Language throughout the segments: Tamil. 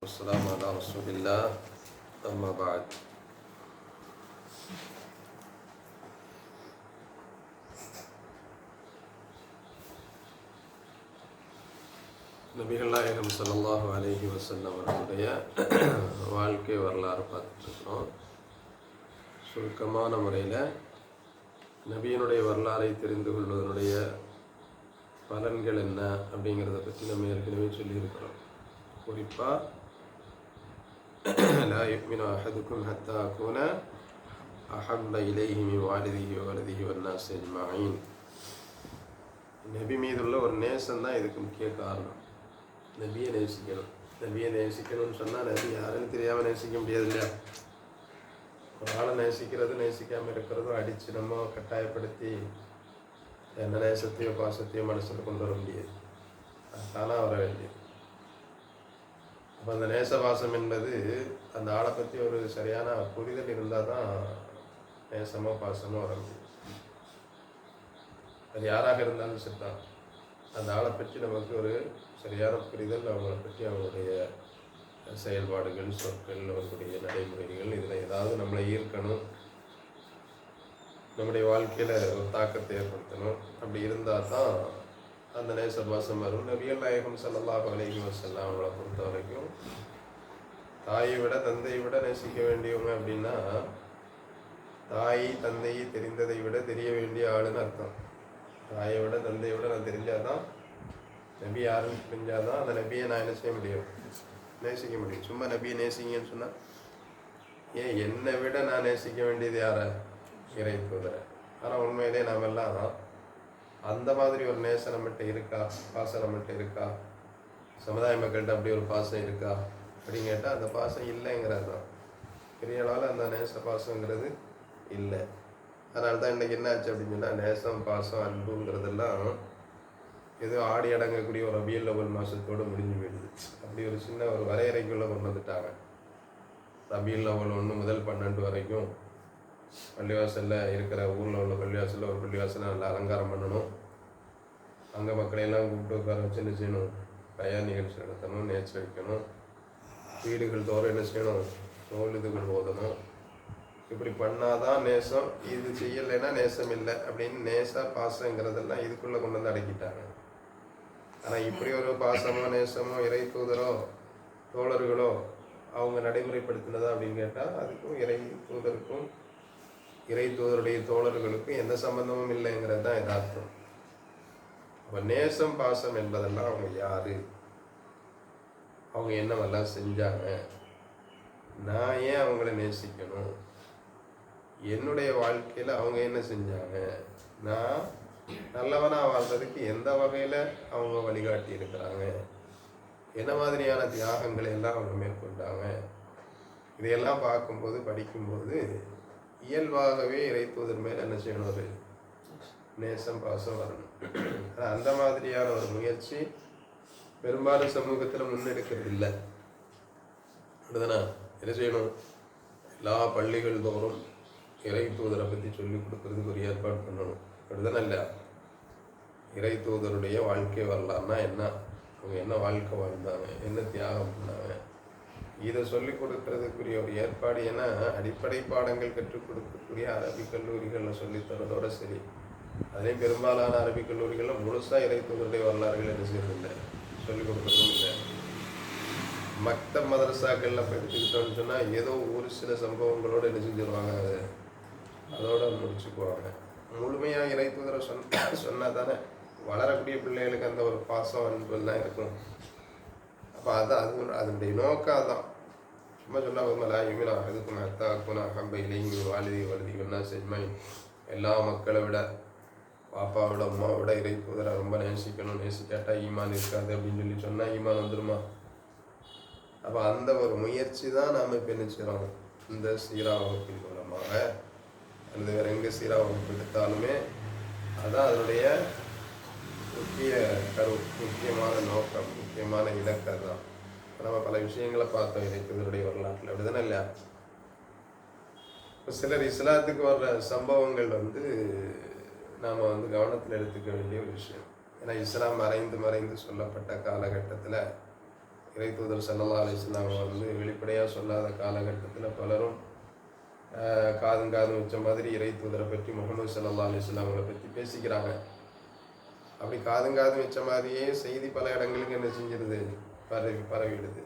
والسلام على رسول الله أما بعد நபிகள் நாயகம் ஸல்லல்லாஹு அலைஹி வஸல்லம் அவர்களுடைய வாழ்க்கை வரலாறு பார்த்துருக்கிறோம். சுருக்கமான முறையில் நபியினுடைய வரலாறை தெரிந்து கொள்வதனுடைய பலன்கள் என்ன அப்படிங்கிறத பற்றி நம்ம ஏற்கனவே சொல்லியிருக்கிறோம். குறிப்பாக லா யுமினு அஹதுக்கும் ஹத்தா அகூன அஹப்ப இலைஹி மின் வாலிதிஹி வவலதிஹி வன்னாஸி அஜ்மஈன். நபி மீதுள்ள ஒரு நேசம் தான் இதுக்கு முக்கிய காரணம். நபியை நேசிக்கணும்னு சொன்னால் நபி யாருன்னு தெரியாமல் நேசிக்க முடியாது இல்லையா? ஒரு ஆளை நேசிக்காமல் இருக்கிறதும் அடித்து நம்ம கட்டாயப்படுத்தி என்ன நேசத்தையோ பாசத்தையோ மனசில் கொண்டு வர முடியாது. அது தானாக வர வேண்டியது. அப்போ அந்த நேசபாசம் என்பது அந்த ஆளை பற்றி ஒரு சரியான புரிதல் இருந்தால் தான் நேசமோ பாசமோ வர முடியும். அது யாராக இருந்தாலும் சரிதான், அந்த ஆளை பற்றி நமக்கு ஒரு சரியான புரிதல், அவங்கள பற்றி அவங்களுடைய செயல்பாடுகள், சொற்கள், அவர்களுடைய நடைமுறைகள், இதில் ஏதாவது நம்மளை ஈர்க்கணும், நம்முடைய வாழ்க்கையில் ஒரு தாக்கத்தை ஏற்படுத்தணும். அப்படி இருந்தால் தான் அந்த நேசபாசம் வரும். நபிகள் நாயகம் ஸல்லல்லாஹு அலைஹி வஸல்லம் அவங்கள பொறுத்த வரைக்கும் தாயை விட தந்தையை விட நேசிக்க வேண்டியவங்க அப்படின்னா, தாய் தந்தையை தெரிந்ததை விட தெரிய வேண்டிய ஆளுன்னு அர்த்தம். தாயை விட தந்தையை விட நான் தெரிஞ்சாதான், நபி யாருன்னு தெரிஞ்சாதான் அந்த நபியை நான் என்ன செய்ய முடியும், நேசிக்க முடியும். சும்மா நபியை நேசிங்கன்னு சொன்னால், ஏன் என்னை விட நான் நேசிக்க வேண்டியது யாரை? இறை தூதரை. ஆனால் உண்மையிலே நாம் எல்லாம் அந்த மாதிரி ஒரு நேசம் நம்மகிட்ட இருக்கா, பாசம் நம்மகிட்ட இருக்கா, சமுதாய மக்கள்கிட்ட அப்படி ஒரு பாசம் இருக்கா அப்படின்னு கேட்டால் அந்த பாசம் இல்லைங்கிறது தான். பெரிய அளவில் அந்த நேச பாசங்கிறது இல்லை. அதனால தான் இன்றைக்கி என்ன ஆச்சு அப்படின்னு சொன்னால், நேசம் பாசம் அன்புங்கிறதெல்லாம் ஏதோ ஆடி அடங்கக்கூடிய ஒரு ரபியுல் அவ்வல் மாதத்தோடு முடிஞ்சு போயிடுது. அப்படி ஒரு சின்ன ஒரு வரையறைக்குள்ளே கொண்டு வந்துட்டாங்க. ரபியுல் அவ்வல் 1 முதல் 12 வரைக்கும் பள்ளிவாசலில் இருக்கிற ஊரில் உள்ள பள்ளிவாசலில் ஒரு பள்ளிவாசலை நல்லா அலங்காரம் பண்ணணும். அங்கே மக்களையெல்லாம் கூப்பிட்டு உட்கார வச்சு என்ன செய்யணும், கல்யாண நிகழ்ச்சி நடத்தணும், நேர்ச்சி வைக்கணும். வீடுகள் தோறும் என்ன செய்யணும், மௌலிதுகள் ஓதணும். இப்படி பண்ணாதான் நேசம். இது செய்யலைன்னா நேசம் இல்லை அப்படின்னு நேச பாசங்கிறதெல்லாம் இதுக்குள்ளே கொண்டு வந்து அடக்கிட்டாங்க. ஆனால் இப்படி ஒரு பாசமோ நேசமோ இறை தூதரோ தோழர்களோ அவங்க நடைமுறைப்படுத்தினதா அப்படின்னு கேட்டால், அதுக்கும் இறை தூதருக்கும் இறை தூதருடைய தோழர்களுக்கும் எந்த சம்பந்தமும் இல்லைங்கிறது தான் யதார்த்தம். அப்போ நேசம் பாசம் என்பதெல்லாம் அவங்க யாரு, அவங்க என்னவெல்லாம் செஞ்சாங்க, நான் ஏன் அவங்கள நேசிக்கணும், என்னுடைய வாழ்க்கையில் அவங்க என்ன செஞ்சாங்க, நான் நல்லவனாக வாழ்றதுக்கு எந்த வகையில் அவங்க வழிகாட்டி இருக்கிறாங்க, என்ன மாதிரியான தியாகங்களை எல்லாம் அவங்க மேற்கொண்டாங்க, இதையெல்லாம் பார்க்கும்போது படிக்கும்போது இயல்பாகவே இறை தூதர் மேல் என்ன செய்யணும், ஒரு நேசம் பாசம் வரணும். அந்த மாதிரியான ஒரு முயற்சி பெரும்பாலும் சமூகத்தில் முன்னெடுக்கிறது இல்லை. அப்படிதானே? என்ன செய்யணும், எல்லா பள்ளிகள் தோறும் இறை தூதரை பற்றி சொல்லிக் கொடுக்கறதுக்கு ஒரு ஏற்பாடு பண்ணணும். அப்படிதானே? இல்லை, இறை தூதருடைய வாழ்க்கை வரலாறுனா என்ன, அவங்க என்ன வாழ்க்கை வாழ்ந்தாங்க, என்ன தியாகம் பண்ணாங்க, இதை சொல்லிக் கொடுக்கறதுக்குரிய ஒரு ஏற்பாடு. ஏன்னா அடிப்படை பாடங்கள் கற்றுக் கொடுக்கக்கூடிய அரபிக் கல்லூரிகளில் சொல்லித்தரதோடு சரி, அதுலேயும் பெரும்பாலான அரபிக் கல்லூரிகளில் முழுசாக இறை தூதருடைய வரலாறுகள் என்ன செய்யறதில்லை, சொல்லிக் கொடுக்கறதும் இல்லை. மக்தப் மதரசாக்களில் இப்போ எடுத்துக்கிட்டோன்னு சொன்னால் ஏதோ ஒரு சில சம்பவங்களோடு என்ன செஞ்சிருவாங்க, அதோடு முடிச்சுக்குவாங்க. முழுமையாக இறை தூதரை சொன்னால் தானே வளரக்கூடிய பிள்ளைகளுக்கு அந்த ஒரு பாசம் அன்பு தான் இருக்கும். அப்போ அதனுடைய நோக்கம் தான். சும்மா சொன்னால் லா யுமினு அஹதுக்கும் ஹத்தா அகூன அஹப்ப இலைஹி மின் வாலிதிஹி வவலதிஹி வன்னாஸி அஜ்மஈன். எல்லா மக்களை விட, பாப்பாவோட அம்மாவோட இறை தூதரை ரொம்ப நேசிக்கணும், நேசிக்காட்டா ஈமான் இருக்காது அப்படின்னு சொன்னால் ஈமான் வந்துடுமா? அப்போ அந்த ஒரு முயற்சி தான் நாம் இப்போ என்ன செய்கிறோம், இந்த சீரா வகுப்பின் மூலமாக அல்லது வேறு எங்கே சீரா வகுப்பு எடுத்தாலுமே அதுதான் அதனுடைய முக்கிய முக்கியமான நோக்கம், முக்கியமான இலக்கம் தான். நம்ம பல விஷயங்களை பார்த்தோம் இறை தூதருடைய வரலாற்றில். அப்படிதானே? இல்லையா? இப்போ சிலர் இஸ்லாத்துக்கு வர்ற சம்பவங்கள் நாம் கவனத்தில் எடுத்துக்க வேண்டிய ஒரு விஷயம். ஏன்னா இஸ்லாம் மறைந்து சொல்லப்பட்ட காலகட்டத்தில் இறை தூதர் ஸல்லல்லாஹு அலைஹி வஸல்லம் வந்து வெளிப்படையாக சொல்லாத காலகட்டத்தில் பலரும் காதும் வச்ச மாதிரி இறை தூதரை பற்றி முகமது ஸல்லல்லாஹு அலைஹி வஸல்லம் அவங்களை பற்றி பேசிக்கிறாங்க. அப்படி காதும் வச்ச மாதிரியே செய்தி பல இடங்களுக்கு என்ன செஞ்சிருது, பரவிடுது.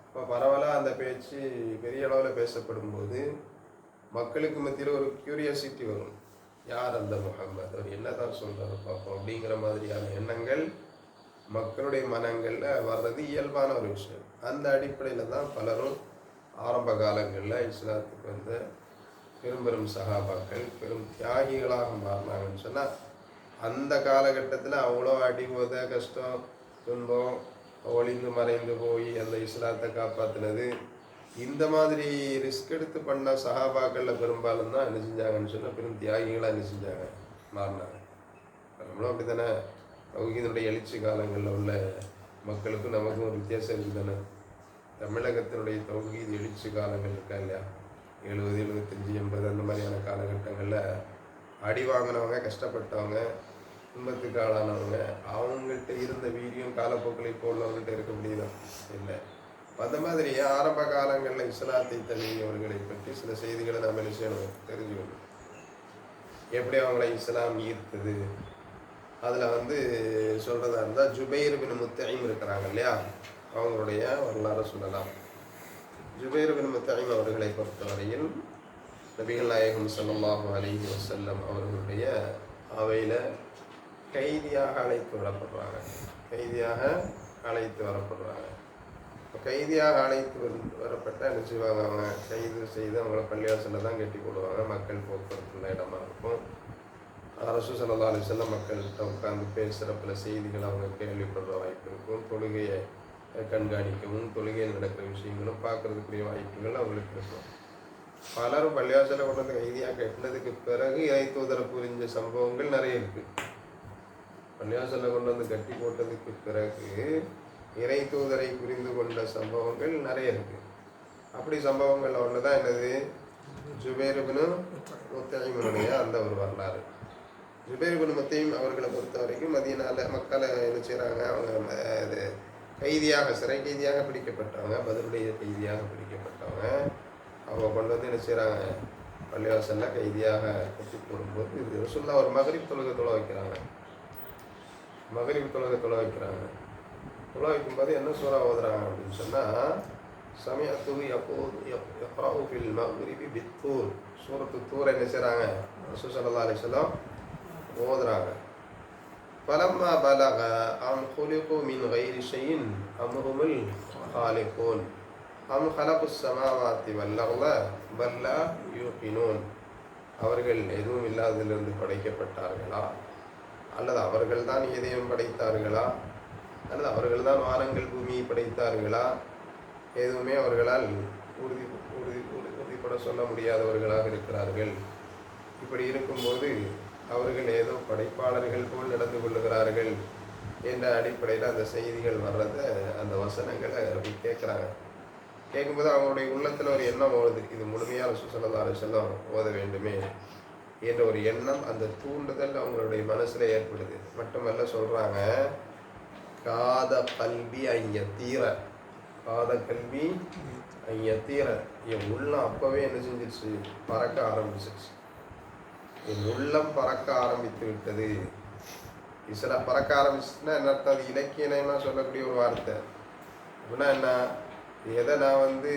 இப்போ பரவலாக அந்த பேச்சு பெரிய அளவில் பேசப்படும் போது மக்களுக்கு மத்தியில் ஒரு கியூரியாசிட்டி வரும். யார் அந்த முகம்மது, அவர் என்ன தான் சொல்கிறாரு பார்ப்போம் அப்படிங்கிற மாதிரியான எண்ணங்கள் மக்களுடைய மனங்களில் வர்றது இயல்பான ஒரு விஷயம். அந்த அடிப்படையில் தான் பலரும் ஆரம்ப காலங்களில் இஸ்லாத்துக்கு வந்த பெரும் சகாபாக்கள் பெரும் தியாகிகளாக மாறினாங்கன்னு சொன்னால், அந்த காலகட்டத்தில் அவ்வளோ அடிபோத கஷ்டம் துன்பம் ஒளிந்து மறைந்து போய் அந்த இஸ்லாத்தை காப்பாற்றினது, இந்த மாதிரி ரிஸ்க் எடுத்து பண்ண சகாபாக்களில் பெரும்பாலும் தான் என்ன செஞ்சாங்கன்னு சொன்னால் பெரும் தியாகிகளாக என்ன செஞ்சாங்க, மாறினாங்க. நம்மளும் அப்படி தானே. தௌஹீதுடைய எழுச்சி காலங்களில் உள்ள மக்களுக்கும் நமக்கும் ஒரு வித்தியாசம் இருக்குது தானே. தமிழகத்தினுடைய தௌஹீது எழுச்சி காலங்கள் இருக்கா இல்லையா, 70, 75, 80 அந்த மாதிரியான காலகட்டங்களில் அடி வாங்கினவங்க, கஷ்டப்பட்டவங்க, துன்பத்துக்கு ஆளானவங்க, அவங்கள்ட்ட இருந்த வீரியம் காலப்போக்கில் இப்போ உள்ளவங்கள்ட்ட இருக்க முடியுதா? இல்லை. அந்த மாதிரி ஆரம்ப காலங்களில் இஸ்லாத்தை தழுவியவர்களை பற்றி சில செய்திகளை நாம் என்ன செய்யணும், தெரிஞ்சுக்கணும். எப்படி அவங்கள இஸ்லாம் ஈர்த்தது, அதில் வந்து சொல்கிறதா இருந்தால் ஜுபைர் பின் முத்தைம் இருக்கிறாங்க இல்லையா, அவங்களுடைய வரலாறு சொல்லலாம். ஜுபைர் பின் முத்தைம் அவர்களை பொறுத்தவரையில் நபிகள் நாயகம் ஸல்லல்லாஹு அலைஹி வஸல்லம் அவர்களுடைய அவையில் கைதியாக அழைத்து வரப்படுறாங்க. கைதியாக அழைத்து வரப்பட்ட என்ன செய்வாங்க, அவங்க கைது செய்து அவங்கள பள்ளிவாசலில் தான் கட்டி போடுவாங்க. மக்கள் போக்குவரத்துள்ள இடமா இருக்கும். ரசூல் ஸல்லல்லாஹு அலைஹி வஸல்லம் மக்கள்கிட்ட உட்கார்ந்து பேசுகிறப்பல செய்திகள் அவங்க கேள்விப்படுற வாய்ப்பு இருக்கும். தொழுகையை கண்காணிக்கவும் தொழுகையில் நடக்கிற விஷயங்களும் பார்க்கறதுக்குரிய வாய்ப்புகள் அவங்களுக்கு இருக்கும். பலரும் பள்ளிவாசலை கொண்டு வந்து கைதியாக கட்டினதுக்கு பிறகு இறை தூதரை புரிஞ்ச சம்பவங்கள் நிறைய இருக்குது. பள்ளிவாசலை கொண்டு வந்து கட்டி போட்டதுக்கு பிறகு இறை தூதரை புரிந்து கொண்ட சம்பவங்கள் நிறைய இருக்குது. அப்படி சம்பவங்கள் ஒன்று தான் என்னது, ஜுபைர் பின் முத்தைமுடைய அந்த ஒரு வரலாறு. ஜுபைர் பின் முத்தைம் அவர்களை பொறுத்த வரைக்கும் மதீனால மக்களை என்ன செய்கிறாங்க, அவங்க இது கைதியாக சிறை கைதியாக பிடிக்கப்பட்டவங்க, பதிலுடைய கைதியாக பிடிக்கப்பட்டவங்க, அவங்க கொண்டு வந்து என்ன செய்கிறாங்க, பள்ளிவாசலில் கைதியாக கட்டி போடும்போது இது ரசூலுல்லாஹ் ஒரு மகரிப் தொழுகை தொழ வைக்கிறாங்க. தொழ வைக்கும்போது என்ன சூறா ஓதுறாங்க அப்படின்னு சொன்னால், சமயத்துகு யக்ரஉ ஃபில் மக்ரிபி பித்தூர், சூரத்து தூரை என்ன செய்கிறாங்க, ரசூல் ஸல்லல்லாஹு அலைஹி வஸல்லம் ஓதுறாங்க. ஃபலம்மா பலக அம் குலிகு மின் கைரி ஷைஇன் அம் ஹுமுல் காலிகூன் அம் ஹலகுஸ் ஸமாவாத்தி வல் அர்த பல் லா யூகினூன், அவர்கள் எதுவும் இல்லாததிலிருந்து படைக்கப்பட்டார்களா, அல்லது அவர்கள் தான் எதையும் படைத்தார்களா, அல்லது அவர்கள் தான் வானங்கள் பூமியை படைத்தார்களா, எதுவுமே அவர்களால் உறுதிப்பட சொல்ல முடியாதவர்களாக இருக்கிறார்கள். இப்படி இருக்கும்போது அவர்கள் ஏதோ படைப்பாளர்கள் போல் நடந்து கொள்ளுகிறார்கள் என்ற அடிப்படையில் அந்த செய்திகள் வர்றத, அந்த வசனங்களை அப்படி கேட்குறாங்க. கேட்கும்போது அவங்களுடைய உள்ளத்தில் ஒரு எண்ணம் ஓடுது, இது முழுமையாக ரசூல் ஸல்லல்லாஹு அலைஹி வஸல்லம் ஓத வேண்டுமே என்ற ஒரு எண்ணம், அந்த தூண்டுதல் அவங்களுடைய மனசில் ஏற்படுது. மட்டுமல்ல சொல்கிறாங்க, காத கல்வி ஐயத்தீர, என் உள்ளம் அப்போவே என்ன செஞ்சிருச்சு, பறக்க ஆரம்பிச்சிருச்சு. என் உள்ளம் பறக்க ஆரம்பித்து விட்டது. பறக்க ஆரம்பிச்சுன்னா என்ன அர்த்தம், அது இலக்கியமாக சொல்லக்கூடிய ஒரு வார்த்தை. அப்படின்னா என்ன, எதை நான் வந்து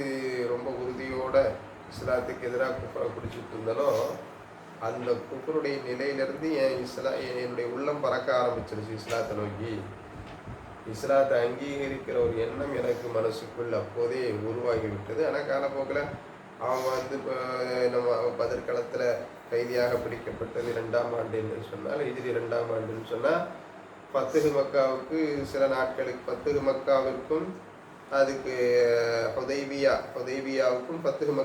ரொம்ப உறுதியோட இஸ்லாத்துக்கு எதிராக குஃப்ரை பிடிச்சிட்டு இருந்தனோ, அந்த குஃப்ருடைய நிலையிலிருந்து என்னுடைய உள்ளம் பறக்க ஆரம்பிச்சிருச்சு இஸ்லாத்தை நோக்கி. இஸ்லாத்தை அங்கீகரிக்கிற ஒரு எண்ணம் எனக்கு மனசுக்குள் அப்போதே உருவாகிவிட்டது. ஆனால் காலப்போக்கில் அவங்க வந்து இப்போ நம்ம பதற்காலத்தில் கைதியாக பிடிக்கப்பட்டது 2ஆம் ஆண்டு என்று சொன்னால், ஹிஜ்ரி 2ஆம் ஆண்டுன்னு சொன்னால், ஃபத்ஹு மக்காவுக்கு சில நாட்களுக்கு, ஃபத்ஹு மக்காவிற்கும் அதுக்கு ஹுதைபியாவுக்கும் ஃபத்ஹு